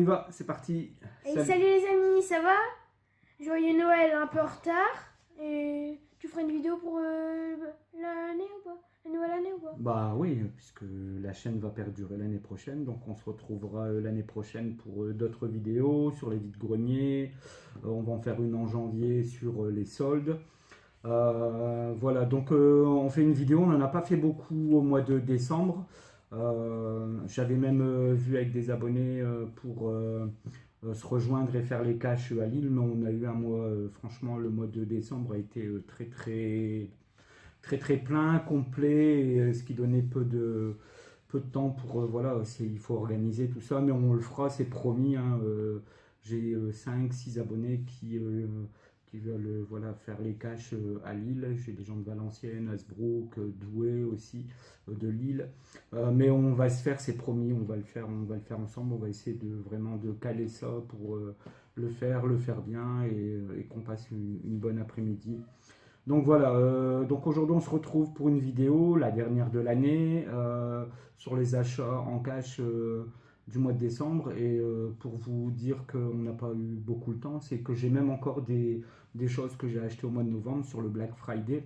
y va, c'est parti. Et salut les amis, ça va? Joyeux Noël un peu en retard. Et tu feras une vidéo pour l'année ou pas? La nouvelle année ou pas? Bah oui, puisque la chaîne va perdurer l'année prochaine, donc on se retrouvera l'année prochaine pour d'autres vidéos sur les vides-greniers. On va en faire une en janvier sur les soldes. Voilà, donc on fait une vidéo, on n'en a pas fait beaucoup au mois de décembre. J'avais même vu avec des abonnés pour se rejoindre et faire les caches à Lille, mais on a eu un mois, franchement, le mois de décembre a été très plein, complet, et, ce qui donnait peu de temps pour, voilà, il faut organiser tout ça, mais on le fera, c'est promis, hein, j'ai 5-6 abonnés qui veulent voilà, faire les caches à Lille. J'ai des gens de Valenciennes, Hasbrook, Douai aussi, de Lille. Mais on va se faire, c'est promis, on va le faire ensemble. On va essayer de vraiment de caler ça pour le faire bien et qu'on passe une bonne après-midi. Donc voilà, donc aujourd'hui on se retrouve pour une vidéo, la dernière de l'année, sur les achats en cash du mois de décembre. Et pour vous dire qu'on n'a pas eu beaucoup le temps, c'est que j'ai même encore des choses que j'ai achetées au mois de novembre sur le Black Friday.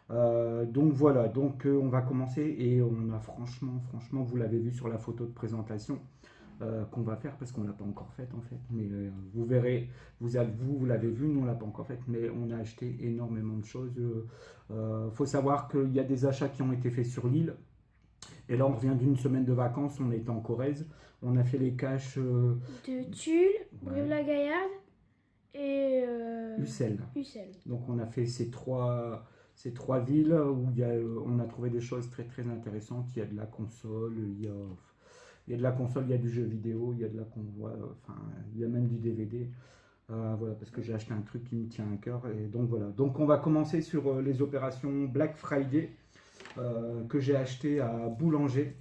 Donc voilà, donc on va commencer et on a franchement, vous l'avez vu sur la photo de présentation, qu'on va faire parce qu'on l'a pas encore faite en fait. Mais vous verrez, vous l'avez vu, nous on l'a pas encore faite, mais on a acheté énormément de choses. Faut savoir qu'il y a des achats qui ont été faits sur l'île. Et là on revient d'une semaine de vacances, on était en Corrèze, on a fait les caches de Tulle, Brive-la-Gaillarde et Ussel. Ussel. Donc on a fait ces trois villes où on a trouvé des choses très intéressantes. Il y a de la console, il y a de la console, il y a du jeu vidéo, il y a de la convoi, enfin, il y a même du DVD. Voilà, parce que j'ai acheté un truc qui me tient à cœur. Et donc voilà. Donc on va commencer sur les opérations Black Friday que j'ai acheté à Boulanger.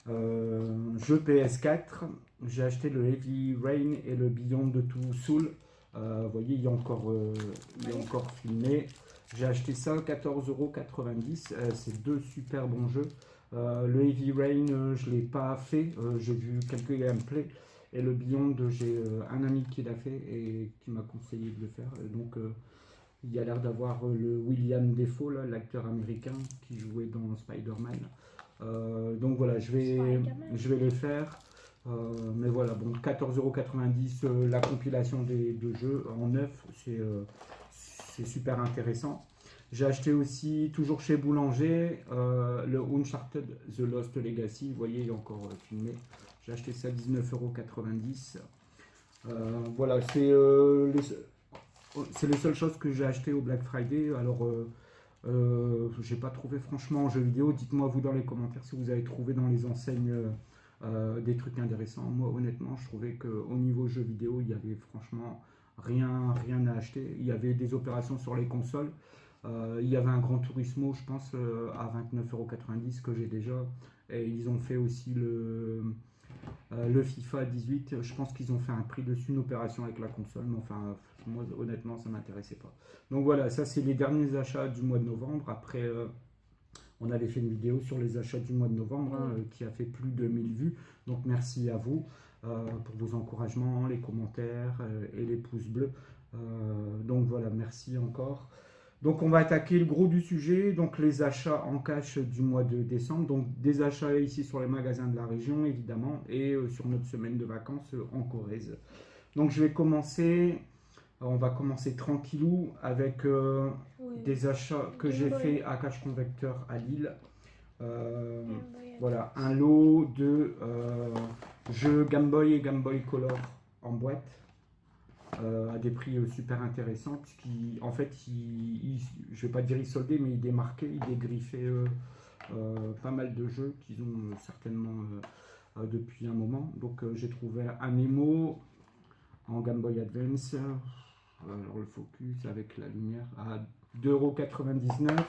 Jeu PS4. J'ai acheté le Heavy Rain et le Beyond de Two Souls. Vous voyez, il y a encore filmé. J'ai acheté ça 14,90 €. C'est deux super bons jeux. Le Heavy Rain, je ne l'ai pas fait. J'ai vu quelques gameplays. Et le Beyond, j'ai un ami qui l'a fait et qui m'a conseillé de le faire. Donc, il y a l'air d'avoir le William Dafoe, l'acteur américain qui jouait dans Spider-Man. Donc voilà, je vais les faire. Mais voilà, bon, 14,90 € la compilation des deux jeux en neuf, c'est super intéressant. J'ai acheté aussi, toujours chez Boulanger, le Uncharted The Lost Legacy. Vous voyez, il est encore filmé. J'ai acheté ça 19,90 €. Voilà, c'est les seules choses que j'ai achetées au Black Friday. Alors, j'ai pas trouvé franchement en jeu vidéo. Dites-moi vous dans les commentaires si vous avez trouvé dans les enseignes des trucs intéressants. Moi, honnêtement, je trouvais qu'au niveau jeu vidéo, il y avait franchement rien à acheter. Il y avait des opérations sur les consoles. Il y avait un Gran Turismo, je pense, à 29,90 € que j'ai déjà. Et ils ont fait aussi le FIFA 18. Je pense qu'ils ont fait un prix dessus, une opération avec la console. Mais enfin, moi, honnêtement, ça ne m'intéressait pas. Donc voilà, ça, c'est les derniers achats du mois de novembre. Après, on avait fait une vidéo sur les achats du mois de novembre qui a fait plus de 1000 vues. Donc merci à vous pour vos encouragements, les commentaires et les pouces bleus. Donc voilà, merci encore. Donc on va attaquer le gros du sujet, donc les achats en cash du mois de décembre. Donc des achats ici sur les magasins de la région évidemment et sur notre semaine de vacances en Corrèze. Donc je vais commencer, on va commencer tranquillou avec des achats que j'ai fait à Cash Convecteur à Lille. Voilà, un lot de jeux Game Boy et Game Boy Color en boîte. À des prix super intéressants, puisqu'en fait, je vais pas dire il soldait, mais il démarquait, il dégriffait pas mal de jeux qu'ils ont certainement depuis un moment. Donc j'ai trouvé un Nemo en Game Boy Advance, alors le focus avec la lumière à 2,99 €.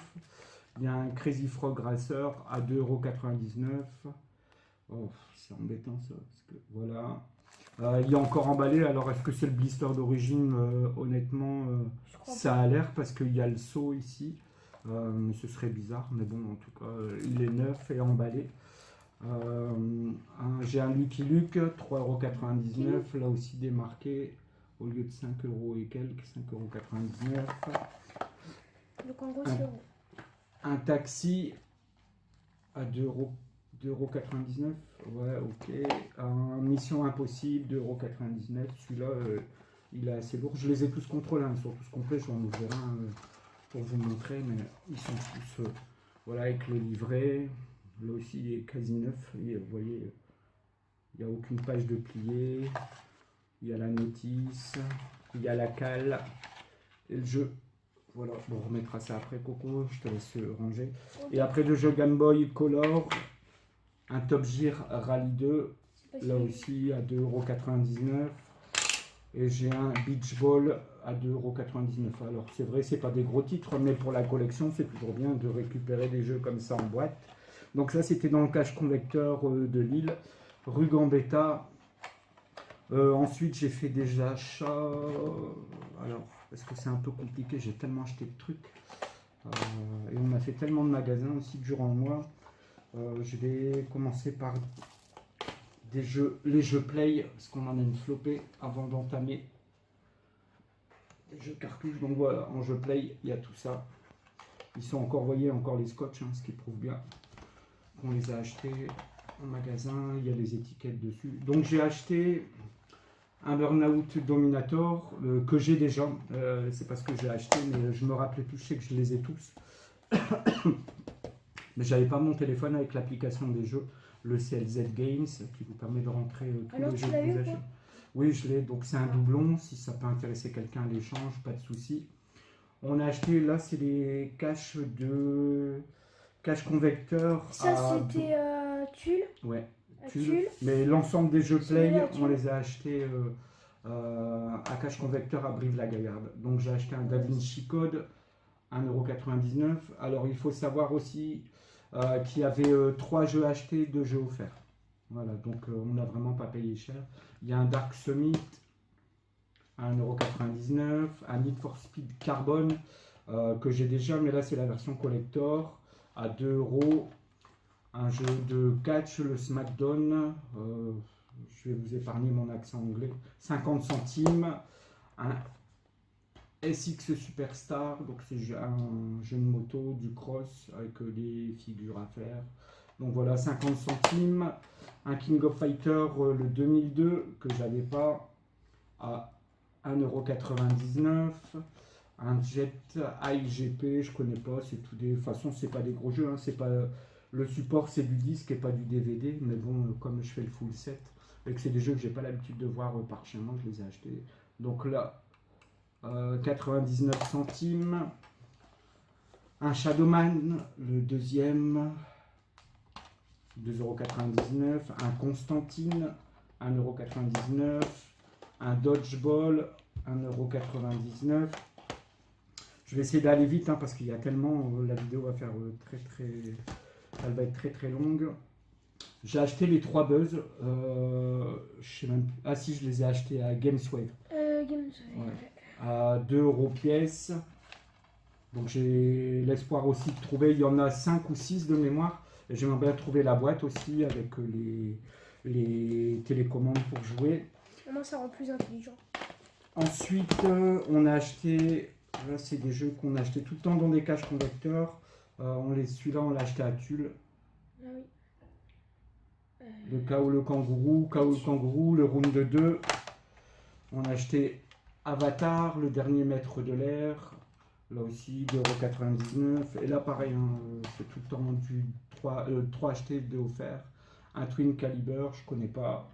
Il y a un Crazy Frog Racer à 2,99 €. Oh, c'est embêtant ça, parce que voilà. Il est encore emballé, alors est-ce que c'est le blister d'origine? Honnêtement, ça a l'air parce qu'il y a le seau ici. Ce serait bizarre, mais bon, en tout cas, il est neuf et emballé. J'ai un Lucky Luke, 3,99 €, là aussi démarqué, au lieu de 5 € et quelques, 5,99 €. Donc en gros, c'est euros. Un taxi à 2,99 €. Ouais, ok. Un Mission Impossible, 2,99 €. Celui-là, il est assez lourd. Je les ai tous contrôlés, ils sont tous complets. Je vais en ouvrir un pour vous montrer, mais ils sont tous voilà, avec le livret. Là aussi, il est quasi neuf. Et vous voyez, il n'y a aucune page de plié. Il y a la notice, il y a la cale et le jeu. Voilà, bon, on remettra ça après, Coco, je te laisse ranger. Okay. Et après le jeu Game Boy Color, un Top Gear Rally 2, là aussi à 2,99 €. Et j'ai un Beach Ball à 2,99 €. Alors c'est vrai, c'est pas des gros titres, mais pour la collection, c'est toujours bien de récupérer des jeux comme ça en boîte. Donc ça, c'était dans le cache convecteur de Lille, rue Gambetta. Ensuite, j'ai fait des achats. Alors, parce que c'est un peu compliqué, j'ai tellement acheté de trucs. Et on a fait tellement de magasins aussi durant le mois. Je vais commencer par les jeux Play, parce qu'on en a une flopée avant d'entamer les jeux cartouches. Donc voilà, en jeu Play, il y a tout ça. Ils sont encore, vous voyez, encore les scotch, ce qui prouve bien qu'on les a achetés en magasin. Il y a les étiquettes dessus. Donc j'ai acheté un Burnout Dominator que j'ai déjà. C'est parce que j'ai acheté, mais je me rappelais plus. Je sais que je les ai tous. Mais j'avais pas mon téléphone avec l'application des jeux, le CLZ Games, qui vous permet de rentrer tous les jeux que vous achetez. Oui, je l'ai. Donc c'est un doublon. Si ça peut intéresser quelqu'un à l'échange, pas de souci. On a acheté, là, c'est les caches convecteurs. Ça, c'était Tulle. Ouais. Tulle. Mais l'ensemble des jeux Play, on les a achetés à cache convecteur à Brive-la-Gaillarde. Donc j'ai acheté un DaVinci Code, 1,99 €. Alors il faut savoir aussi qu'il y avait 3 jeux achetés, 2 jeux offerts. Voilà, donc on n'a vraiment pas payé cher. Il y a un Dark Summit, à 1,99 €. Un Need for Speed Carbone que j'ai déjà, mais là c'est la version collector, à 2 €. Un jeu de catch, le SmackDown, je vais vous épargner mon accent anglais, 50 centimes. Un SX Superstar, donc c'est un jeu de moto, du cross, avec des figures à faire. Donc voilà, 50 centimes. Un King of Fighter, le 2002, que j'avais pas, à 1,99 €. Un Jet IGP, je connais pas, c'est tout des... De toute façon, c'est pas des gros jeux, c'est pas... Le support, c'est du disque et pas du DVD, mais bon, comme je fais le full set, et que c'est des jeux que j'ai pas l'habitude de voir par chez moi, je les ai achetés. Donc là, 99 centimes. Un Shadowman, le deuxième, 2,99 €. Un Constantine, 1,99 €. Un Dodgeball, 1,99 €. Je vais essayer d'aller vite parce qu'il y a tellement, la vidéo va faire elle va être très longue. J'ai acheté les 3 Buzz. Je sais même plus. Ah si, je les ai achetés à Gameswave. Ouais. À 2 € pièce. Donc j'ai l'espoir aussi de trouver. Il y en a 5 ou 6 de mémoire. Et j'aimerais bien trouver la boîte aussi avec les télécommandes pour jouer. Moi, ça rend plus intelligent. Ensuite, on a acheté. Là, c'est des jeux qu'on a acheté tout le temps dans des caches convecteurs. Celui-là, on l'a acheté à Tulle. Ah oui. Le K.O. le kangourou, le round de 2. On a acheté Avatar, le dernier maître de l'air. Là aussi, 2,99 €. Et là, pareil, c'est tout le temps du 3 achetés, 2 offerts. Un Twin Caliber, je connais pas.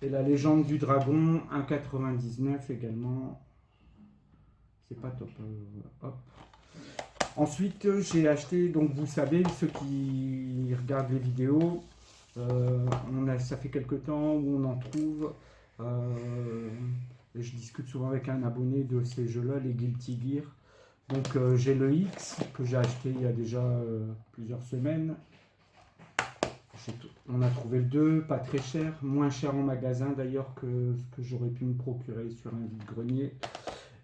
Et la légende du dragon, 1,99 € également. C'est pas top. Hop. Ensuite, j'ai acheté, donc vous savez, ceux qui regardent les vidéos, ça fait quelques temps où on en trouve. Et je discute souvent avec un abonné de ces jeux-là, les Guilty Gear. Donc j'ai le X que j'ai acheté il y a déjà plusieurs semaines. On a trouvé le 2, pas très cher, moins cher en magasin d'ailleurs que ce que j'aurais pu me procurer sur un vide-grenier.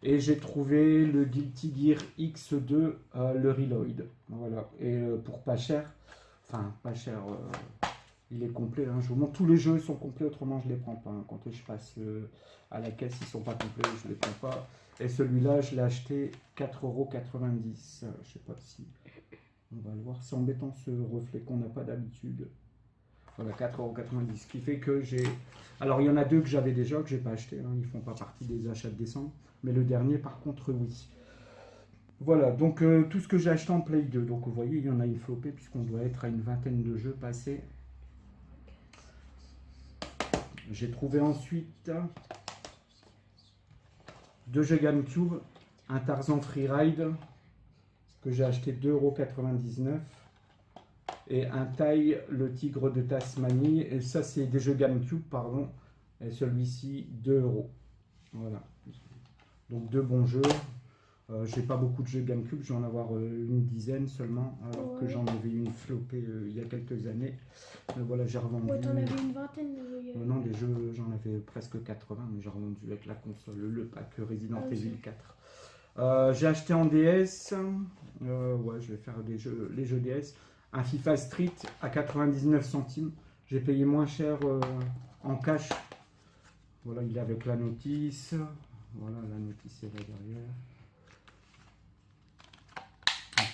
Et j'ai trouvé le Guilty Gear X2, le Reload. Voilà. Et pour pas cher, Enfin, pas cher. Il est complet. Hein. Je vous montre, tous les jeux sont complets, autrement je ne les prends pas. Hein. Quand je passe à la caisse, ils ne sont pas complets, je ne les prends pas. Et celui-là, je l'ai acheté 4,90 €. Je sais pas si on va le voir. C'est embêtant ce reflet qu'on n'a pas d'habitude. Voilà, 4,90 €. Ce qui fait que j'ai... Alors, il y en a deux que j'avais déjà, que j'ai pas acheté. Hein. Ils font pas partie des achats de décembre. Mais le dernier, par contre, oui. Voilà, donc tout ce que j'ai acheté en Play 2. Donc, vous voyez, il y en a une flopée, puisqu'on doit être à une vingtaine de jeux passés. J'ai trouvé ensuite 2 jeux GameCube. Un Tarzan Freeride, que j'ai acheté 2,99 €. Et un Taille, le tigre de Tasmanie. Et ça, c'est des jeux GameCube, pardon. Et celui-ci, 2 €. Voilà. Donc, deux bons jeux. J'ai pas beaucoup de jeux GameCube, je vais en avoir une dizaine seulement, alors que j'en avais une flopée il y a quelques années. Mais voilà, j'ai revendu. Ouais, t'en avais une vingtaine de jeux. Non, des jeux, j'en avais presque 80, mais j'ai revendu avec la console, le pack Resident Evil 4. J'ai acheté en DS, ouais, je vais faire les jeux DS, un FIFA Street à 99 centimes. J'ai payé moins cher en cash. Voilà, il est avec la notice. Voilà, la notice est là derrière.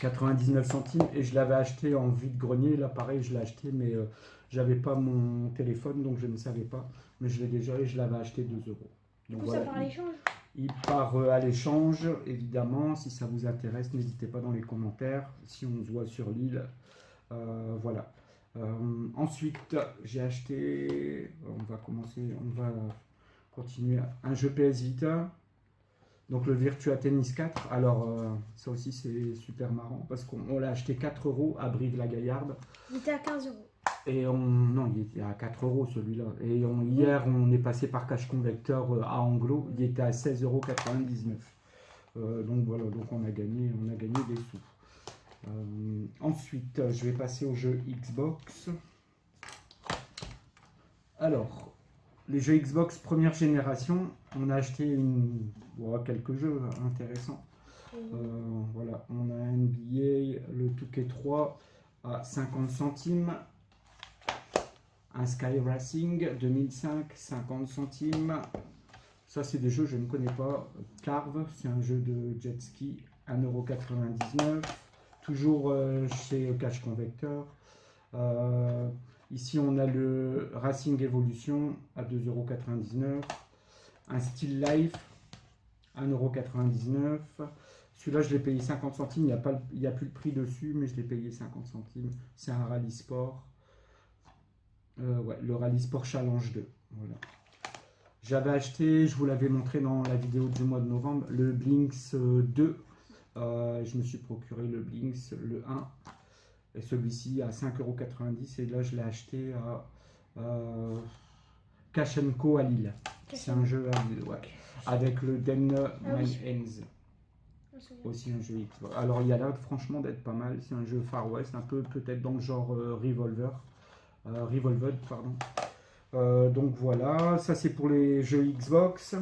99 centimes, et je l'avais acheté en vide-grenier. Là pareil, je l'ai acheté, mais j'avais pas mon téléphone, donc je ne savais pas, mais je l'ai déjà, et je l'avais acheté 2 €. Donc ça voilà, part à l'échange. il part à l'échange, évidemment. Si ça vous intéresse, n'hésitez pas dans les commentaires, si on se voit sur l'île. Voilà. Ensuite, j'ai acheté, on va continuer, un jeu PS Vita. Donc le Virtua Tennis 4, alors ça aussi c'est super marrant parce qu'on l'a acheté 4 € à Brive-la-Gaillarde. Il était à 15 €. Et non, il était à 4 € celui-là. Et hier on est passé par Cash Convecteur à Anglo, il était à 16,99 €. Donc voilà, donc on a gagné des sous. Ensuite, je vais passer au jeu Xbox. Alors, les jeux Xbox première génération, on a acheté quelques jeux intéressants. Voilà, on a NBA, le 2K3 à 50 centimes. Un Sky Racing 2005, 50 centimes. Ça, c'est des jeux que je ne connais pas. Carve, c'est un jeu de jet ski, 1,99 €. Toujours chez Cash Convector. Ici, on a le Racing Evolution à 2,99 €. Un Still Life, 1,99 €. Celui-là, je l'ai payé 50 centimes. Il n'y a plus le prix dessus, mais je l'ai payé 50 centimes. C'est un Rallye Sport. Ouais, le Rallye Sport Challenge 2. Voilà. J'avais acheté, je vous l'avais montré dans la vidéo du mois de novembre, le Blinks 2. Je me suis procuré le Blinks, le 1. Et celui-ci à 5,90 €. Et là, je l'ai acheté à Cash & Co à Lille. C'est un jeu à Lille, ouais. Avec le Den My Ends. Aussi un jeu Xbox. Alors, il y a l'air franchement d'être pas mal. C'est un jeu Far West, un peu peut-être dans le genre Revolver, pardon. Donc voilà, ça c'est pour les jeux Xbox.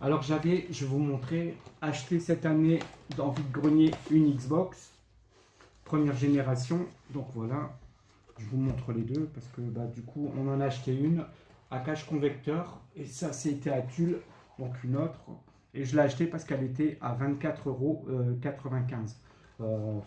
Alors je vais vous montrer, acheté cette année dans vide-grenier une Xbox première génération. Donc voilà, je vous montre les deux parce que du coup on en a acheté une à Cash Convecteur et ça c'était à Tulle, donc une autre. Et je l'ai acheté parce qu'elle était à 24,95 €.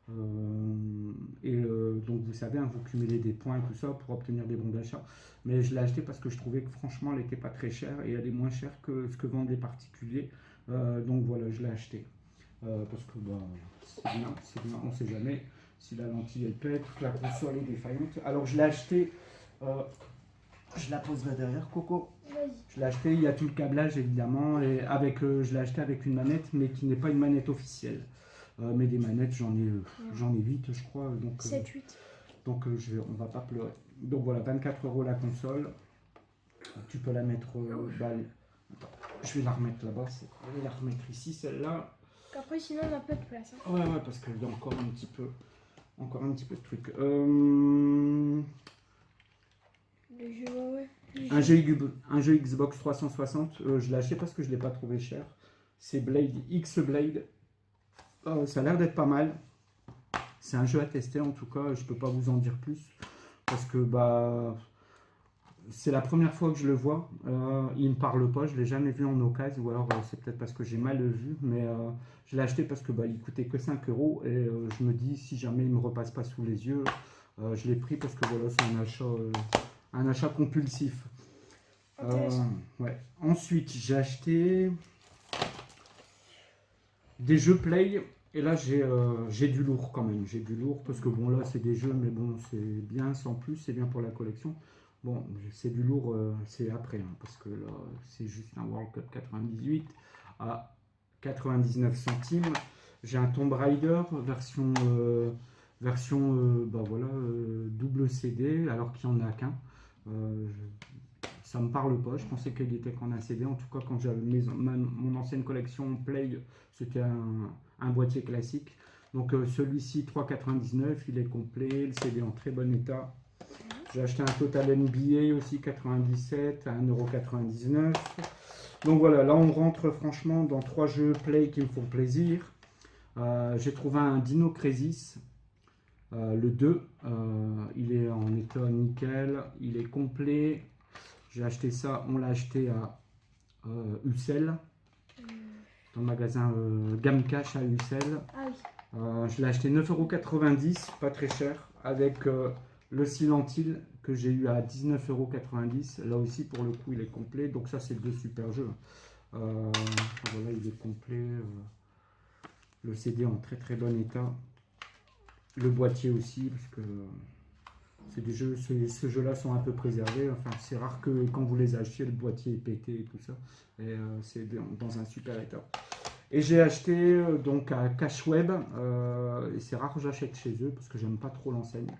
Donc vous savez, vous cumulez des points et tout ça pour obtenir des bons d'achat. Mais je l'ai acheté parce que je trouvais que franchement elle n'était pas très chère et elle est moins chère que ce que vendent les particuliers. Donc voilà, je l'ai acheté. Parce que c'est bien, on ne sait jamais si la lentille elle pète, que la console est défaillante. Alors je l'ai acheté, je la poserai derrière Coco. Je l'ai acheté, il y a tout le câblage évidemment, et je l'ai acheté avec une manette, mais qui n'est pas une manette officielle. Mais des manettes, j'en ai 8 je crois. Donc, 7-8. Donc on va pas pleurer. Donc voilà, 24 € la console. Tu peux la mettre... Attends, je vais la remettre là-bas. Je vais la remettre ici, celle-là. Après sinon on a peu de place. Hein. Ouais, parce qu'il y a encore un petit peu de trucs. Un jeu Xbox 360, je l'ai acheté parce que je ne l'ai pas trouvé cher. C'est Blade X Blade. Ça a l'air d'être pas mal. C'est un jeu à tester en tout cas, je peux pas vous en dire plus parce que bah c'est la première fois que je le vois. Il me parle pas, je l'ai jamais vu en occasion, ou alors c'est peut-être parce que j'ai mal vu, mais je l'ai acheté parce que bah, il coûtait que 5 euros et je me dis si jamais il me repasse pas sous les yeux, je l'ai pris parce que voilà, c'est un achat compulsif. Ouais. Ensuite, j'ai acheté des jeux Play. Et là, j'ai du lourd quand même. J'ai du lourd parce que bon, là, c'est des jeux, mais bon, c'est bien sans plus, c'est bien pour la collection. Bon, c'est du lourd, c'est après, hein, parce que là, c'est juste un World Cup 98 à 99 centimes. J'ai un Tomb Raider version bah voilà, double CD, alors qu'il n'y en a qu'un. Ça me parle pas, je pensais qu'il était qu'en un CD. En tout cas, quand j'avais mon ancienne collection Play, c'était un boîtier classique. Donc celui-ci 3,99, il est complet, le CD en très bon état. J'ai acheté un Total NBA aussi 97 à 1,99 €. Donc voilà, là on rentre franchement dans 3 jeux Play qui me font plaisir. J'ai trouvé un Dino Crisis, le 2. Il est en état nickel, il est complet. J'ai acheté ça, on l'a acheté à Ussel, dans le magasin Gamme Cash à Ussel. Ah oui. Je l'ai acheté 9,90 €, pas très cher, avec le Silent Hill que j'ai eu à 19,90 €. Là aussi, pour le coup, il est complet. Donc ça, c'est deux super jeux. Voilà, il est complet. Le CD en très très bon état. Le boîtier aussi, parce que c'est des jeux, ces jeux-là sont un peu préservés. Enfin, c'est rare que quand vous les achetiez, le boîtier est pété et tout ça. Et c'est dans un super état. Et j'ai acheté donc à Cashweb. Et c'est rare que j'achète chez eux parce que j'aime pas trop l'enseigne.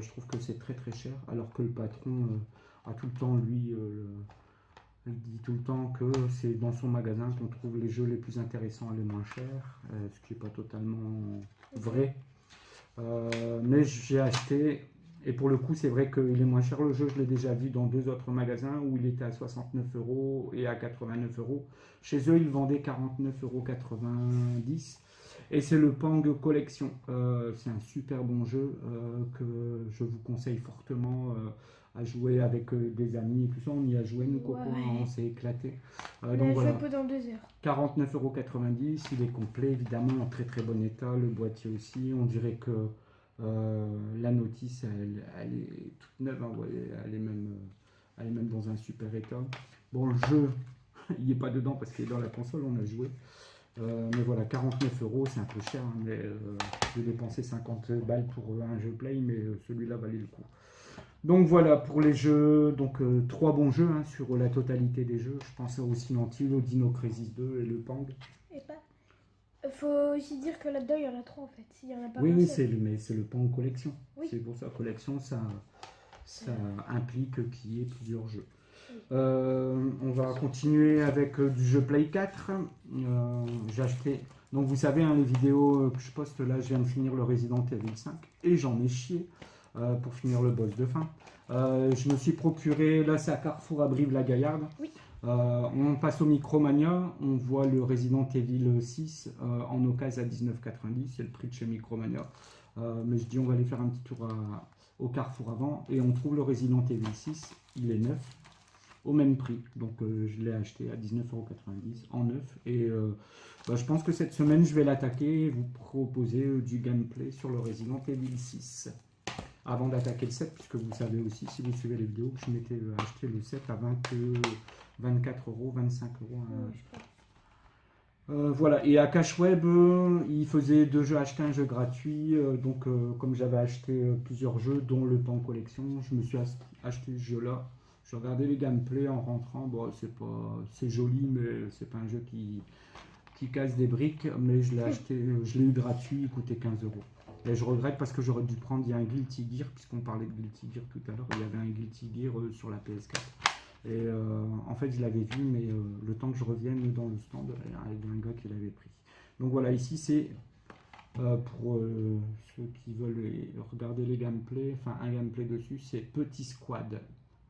Je trouve que c'est très très cher. Alors que le patron a tout le temps, lui, il dit tout le temps que c'est dans son magasin qu'on trouve les jeux les plus intéressants et les moins chers. Ce qui n'est pas totalement vrai. Mais j'ai acheté. Et pour le coup, c'est vrai qu'il est moins cher le jeu. Je l'ai déjà vu dans 2 autres magasins où il était à 69 € et à 89 €. Chez eux, ils vendaient 49,90 €. Et c'est le Pang Collection. C'est un super bon jeu que je vous conseille fortement à jouer avec des amis et tout ça. On y a joué, nous, copains, on s'est éclaté. Donc voilà. Pendant 2 heures. 49,90 €. Il est complet, évidemment, en très très bon état. Le boîtier aussi. On dirait que la notice, elle est toute neuve, hein, ouais, elle est même dans un super état. Bon, le jeu, il n'est pas dedans parce qu'il est dans la console, on a joué. Mais voilà, 49 €, c'est un peu cher, hein, mais j'ai dépensé 50 balles pour un jeu Play, mais celui-là valait le coup. Donc voilà pour les jeux, donc 3 bons jeux hein, sur la totalité des jeux. Je pense au Silent Hill, au Dino Crisis 2 et le Pang. Et pas. Faut aussi dire que là-dedans il y en a 3 en fait. Il y en a pas oui, oui, mais c'est le Pang collection. Oui. C'est pour ça collection, ça implique qu'il y ait plusieurs jeux. Oui. On va continuer avec du jeu Play 4. J'ai acheté. Donc vous savez, hein, les vidéos que je poste là, je viens de finir le Resident Evil 5 et j'en ai chié pour finir le boss de fin. Je me suis procuré, là c'est à Carrefour à Brive-la-Gaillarde. Oui. On passe au Micromania, on voit le Resident Evil 6 en occasion à 19,90, c'est le prix de chez Micromania. Mais je dis on va aller faire un petit tour au Carrefour avant et on trouve le Resident Evil 6, il est neuf, au même prix. Donc je l'ai acheté à 19,90 € en neuf et je pense que cette semaine je vais l'attaquer et vous proposer du gameplay sur le Resident Evil 6. Avant d'attaquer le 7, puisque vous savez aussi, si vous suivez les vidéos, que je m'étais acheté le 7 à 24 €, 25 €. Voilà, et à Cashweb, il faisait 2 jeux achetés, un jeu gratuit. Donc, comme j'avais acheté plusieurs jeux, dont le Pan Collection, je me suis acheté ce jeu-là. J'ai regardé les gameplays en rentrant. Bon, c'est joli, mais c'est pas un jeu qui casse des briques. Mais je l'ai acheté, je l'ai eu gratuit, il coûtait 15 €. Et je regrette parce que j'aurais dû prendre, il y a un Guilty Gear, puisqu'on parlait de Guilty Gear tout à l'heure, il y avait un Guilty Gear sur la PS4. Et en fait, je l'avais vu, mais le temps que je revienne dans le stand, il y a un gars qui l'avait pris. Donc voilà, ici c'est pour ceux qui veulent regarder les gameplays, enfin un gameplay dessus, c'est Petit Squad.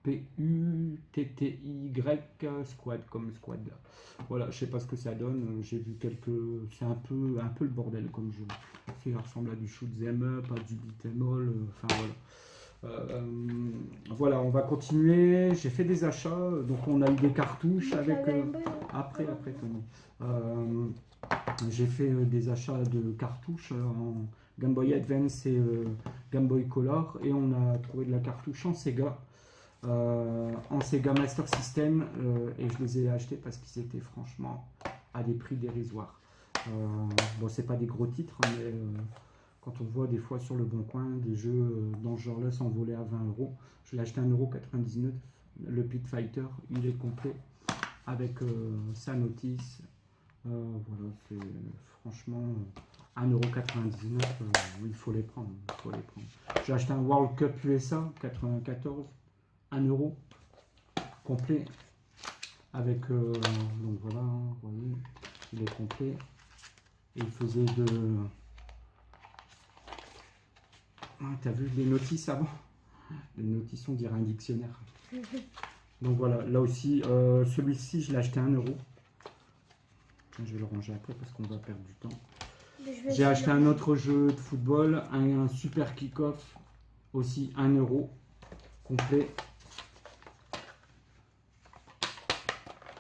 PUTTY Squad, comme Squad. Voilà, je sais pas ce que ça donne. J'ai vu quelques. C'est un peu le bordel comme jeu. Ça ressemble à du shoot 'em up, à du beat 'em all. Enfin voilà. Voilà, on va continuer. J'ai fait des achats, donc on a eu des cartouches avec. Après Tony. J'ai fait des achats de cartouches en Game Boy Advance et Game Boy Color, et on a trouvé de la cartouche en Sega Master System, et je les ai achetés parce qu'ils étaient franchement à des prix dérisoires. Bon, c'est pas des gros titres, mais quand on voit des fois sur le bon coin des jeux dans ce genre-là s'envoler à 20 euros, je l'ai acheté à 1,99 €. Le Pit Fighter, il est complet avec sa notice. Voilà, c'est franchement 1,99 €, il faut les prendre. J'ai acheté un World Cup USA 94, 1 € complet avec donc voilà, vous voyez, il est complet. Et il faisait de. Ah, t'as vu les notices avant? Les notices, on dirait un dictionnaire. Donc voilà, là aussi, celui-ci, je l'ai acheté à 1 €. Je vais le ranger après parce qu'on va perdre du temps. J'ai acheté un autre jeu de football, un Super Kick-Off, aussi 1 € complet.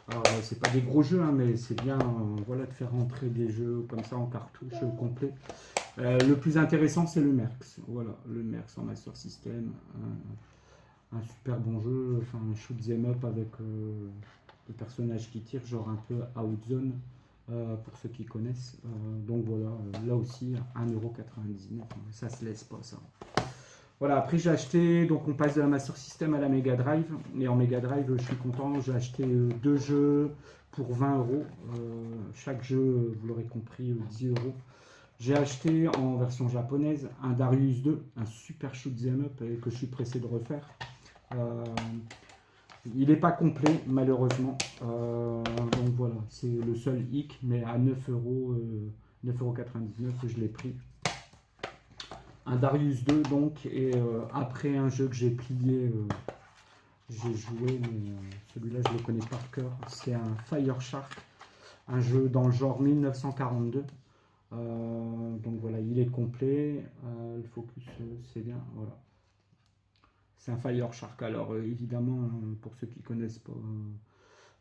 Alors, c'est pas des gros jeux, hein, mais c'est bien voilà, de faire rentrer des jeux comme ça en cartouche complet. Le plus intéressant, c'est le Merx. Voilà, le Merx en Master System. Un super bon jeu, enfin un shoot 'em up avec des personnages qui tirent, genre un peu Outzone, pour ceux qui connaissent. Donc voilà, là aussi 1,99 €. Ça se laisse pas, ça. Voilà, après j'ai acheté, donc on passe de la Master System à la Mega Drive. Et en Mega Drive, je suis content, j'ai acheté 2 jeux pour 20 €. Chaque jeu, vous l'aurez compris, 10 €. J'ai acheté en version japonaise un Darius 2, un super shoot 'em up que je suis pressé de refaire. Il n'est pas complet, malheureusement. Donc voilà, c'est le seul hic, mais à 9,99 €, je l'ai pris. Un Darius 2 donc, et après un jeu que j'ai plié, j'ai joué, mais celui-là je le connais par cœur, c'est un Fire Shark, un jeu dans le genre 1942. Donc voilà, il est complet, le focus c'est bien, voilà. C'est un Fire Shark, alors évidemment, pour ceux qui ne connaissent pas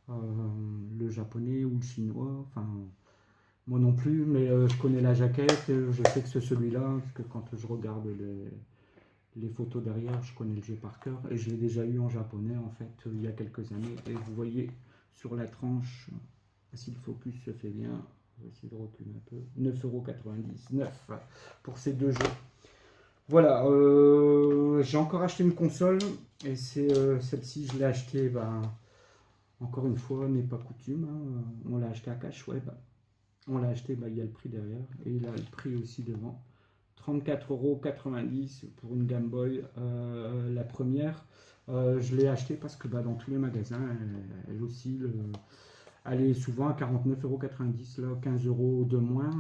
le japonais ou le chinois, enfin... Moi non plus, mais je connais la jaquette, je sais que c'est celui-là, parce que quand je regarde les photos derrière, je connais le jeu par cœur, et je l'ai déjà eu en japonais, en fait, il y a quelques années, et vous voyez sur la tranche, si le focus se fait bien, on va essayer de reculer un peu, 9,99 € pour ces deux jeux. Voilà, j'ai encore acheté une console, et c'est celle-ci, je l'ai achetée, encore une fois, n'est pas coutume, hein, on l'a acheté à Cash Web. On l'a acheté, il y a le prix derrière et il a le prix aussi devant. 34,90 € pour une Game Boy, la première. Je l'ai acheté parce que dans tous les magasins, elle aussi, elle est souvent à 49,90 €. Là, 15 € de moins.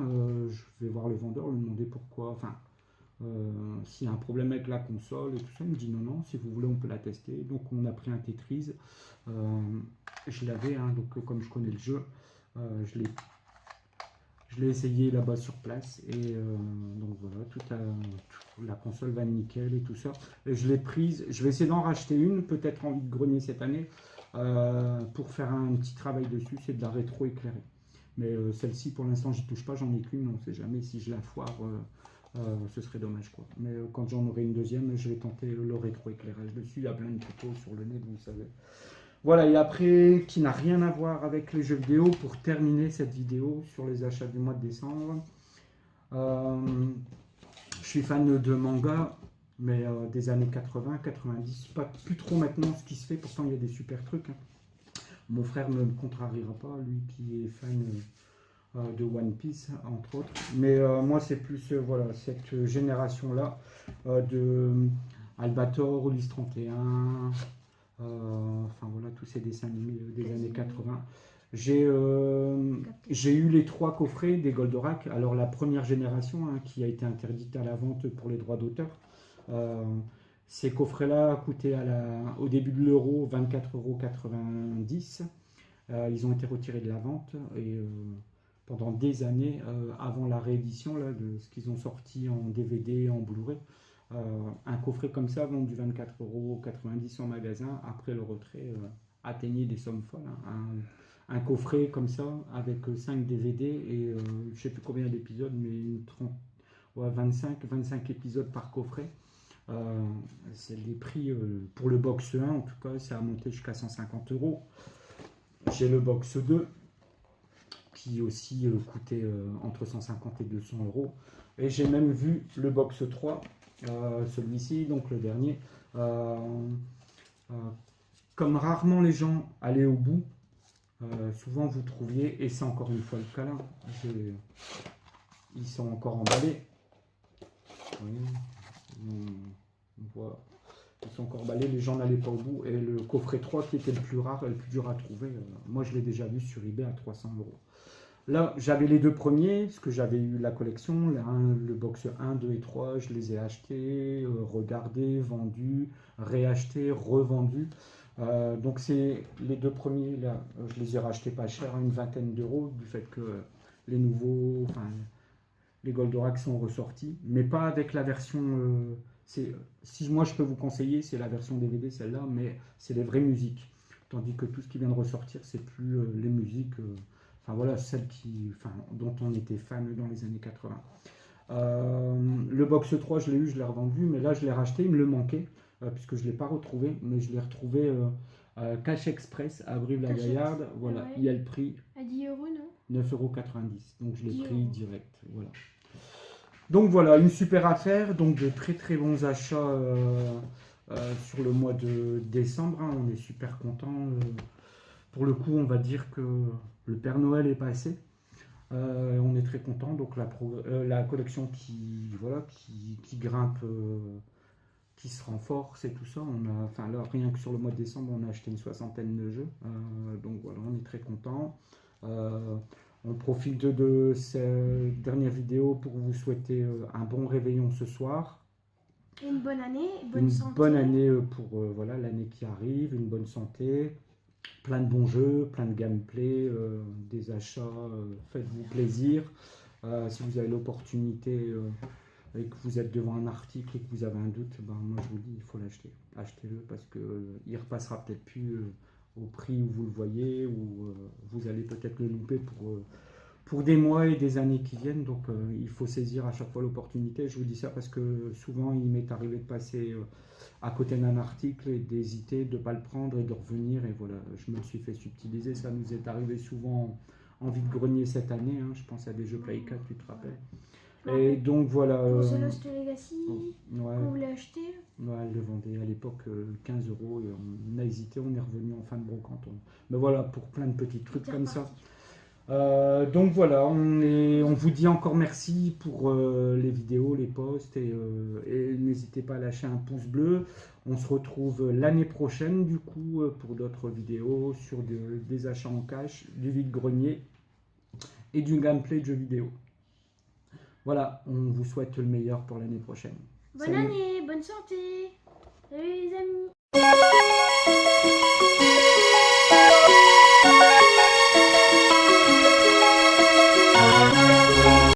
Je vais voir le vendeur, lui demander pourquoi. Enfin, s'il y a un problème avec la console et tout ça, il me dit non, si vous voulez, on peut la tester. Donc, on a pris un Tetris. Je l'avais, hein, donc comme je connais le jeu, je l'ai essayé là-bas sur place, et donc voilà, toute la console va nickel et tout ça. Et je l'ai prise, je vais essayer d'en racheter une, peut-être en vide-grenier cette année, pour faire un petit travail dessus, c'est de la rétro éclairée. Mais celle-ci, pour l'instant, j'y touche pas, j'en ai qu'une, on ne sait jamais, si je la foire, ce serait dommage, quoi. Mais quand j'en aurai une deuxième, je vais tenter le rétro éclairage dessus, il y a plein de tutos sur le net, vous savez. Voilà, et après, qui n'a rien à voir avec les jeux vidéo, pour terminer cette vidéo sur les achats du mois de décembre. Je suis fan de manga, mais des années 80, 90, pas plus trop maintenant ce qui se fait, pourtant il y a des super trucs. Hein. Mon frère ne me contrariera pas, lui qui est fan de One Piece, entre autres. Mais moi, c'est plus voilà, cette génération-là de Albator, Ulysse 31... enfin voilà, tous ces dessins animés des années 80. J'ai eu les 3 coffrets des Goldorak. Alors la première génération, hein, qui a été interdite à la vente pour les droits d'auteur. Ces coffrets-là coûtaient au début de l'euro 24,90 €. Ils ont été retirés de la vente et pendant des années, avant la réédition là, de ce qu'ils ont sorti en DVD, en Blu-ray, un coffret comme ça vendu 24,90 € en magasin, après le retrait, atteignait des sommes folles. Hein. Un coffret comme ça, avec 5 DVD et je ne sais plus combien d'épisodes, mais 25 épisodes par coffret. C'est les prix pour le box 1, en tout cas, ça a monté jusqu'à 150 €. J'ai le box 2 qui aussi coûtait entre 150 et 200 €. Et j'ai même vu le box 3, celui-ci, donc le dernier. Comme rarement les gens allaient au bout, souvent vous trouviez, et c'est encore une fois le cas là, ils sont encore emballés. Oui, on voit, ils sont encore emballés, les gens n'allaient pas au bout. Et le coffret 3 qui était le plus rare et le plus dur à trouver, moi je l'ai déjà vu sur eBay à 300 €. Là, j'avais les deux premiers, parce que j'avais eu la collection, le box 1, 2 et 3, je les ai achetés, regardés, vendus, réachetés, revendus. Donc c'est les deux premiers, là, je les ai rachetés pas cher, une vingtaine d'euros, du fait que les nouveaux, enfin, les Goldorak sont ressortis, mais pas avec la version... si moi je peux vous conseiller, c'est la version DVD, celle-là, mais c'est les vraies musiques. Tandis que tout ce qui vient de ressortir, c'est plus les musiques... Enfin voilà, celles dont on était fan dans les années 80. Le box 3, je l'ai eu, je l'ai revendu, mais là je l'ai racheté, il me le manquait, puisque je ne l'ai pas retrouvé, mais je l'ai retrouvé Cash Express à Brive-la-Gaillarde. Voilà, ouais. il y a le prix. À 10 €, non? 9,90 €, donc je l'ai pris 10 € direct. Voilà. Donc voilà, une super affaire, donc de très très bons achats sur le mois de décembre. Hein, on est super content. Pour le coup, on va dire que le Père Noël est passé. On est très content. Donc la collection qui grimpe, qui se renforce et tout ça. Là, rien que sur le mois de décembre, on a acheté une 60aine de jeux. Donc voilà, on est très content. On profite de cette dernière vidéo pour vous souhaiter un bon réveillon ce soir. Une bonne année, une bonne année pour voilà, l'année qui arrive, une bonne santé. Plein de bons jeux, plein de gameplay, des achats, faites-vous plaisir. Si vous avez l'opportunité et que vous êtes devant un article et que vous avez un doute, moi je vous dis, il faut l'acheter. Achetez-le parce qu'il repassera peut-être plus au prix où vous le voyez, ou vous allez peut-être le louper pour des mois et des années qui viennent. Donc il faut saisir à chaque fois l'opportunité. Je vous dis ça parce que souvent il m'est arrivé de passer à côté d'un article et d'hésiter, de ne pas le prendre et de revenir. Et voilà, je me suis fait subtiliser. Ça nous est arrivé souvent en vide-grenier cette année. Hein. Je pense à des jeux Play 4, tu te rappelles. Et donc voilà. Pour The Lost Legacy, ouais, qu'on voulait acheter. Ouais, elle le vendait à l'époque 15 € et on a hésité, on est revenu en fin de brocante. Mais voilà, pour plein de petits trucs comme ça. Donc voilà, on vous dit encore merci pour les vidéos, les posts et n'hésitez pas à lâcher un pouce bleu. On se retrouve l'année prochaine du coup pour d'autres vidéos sur des achats en cash, du vide-grenier et du gameplay de jeux vidéo. Voilà, on vous souhaite le meilleur pour l'année prochaine. Bonne année, bonne santé. Salut les amis.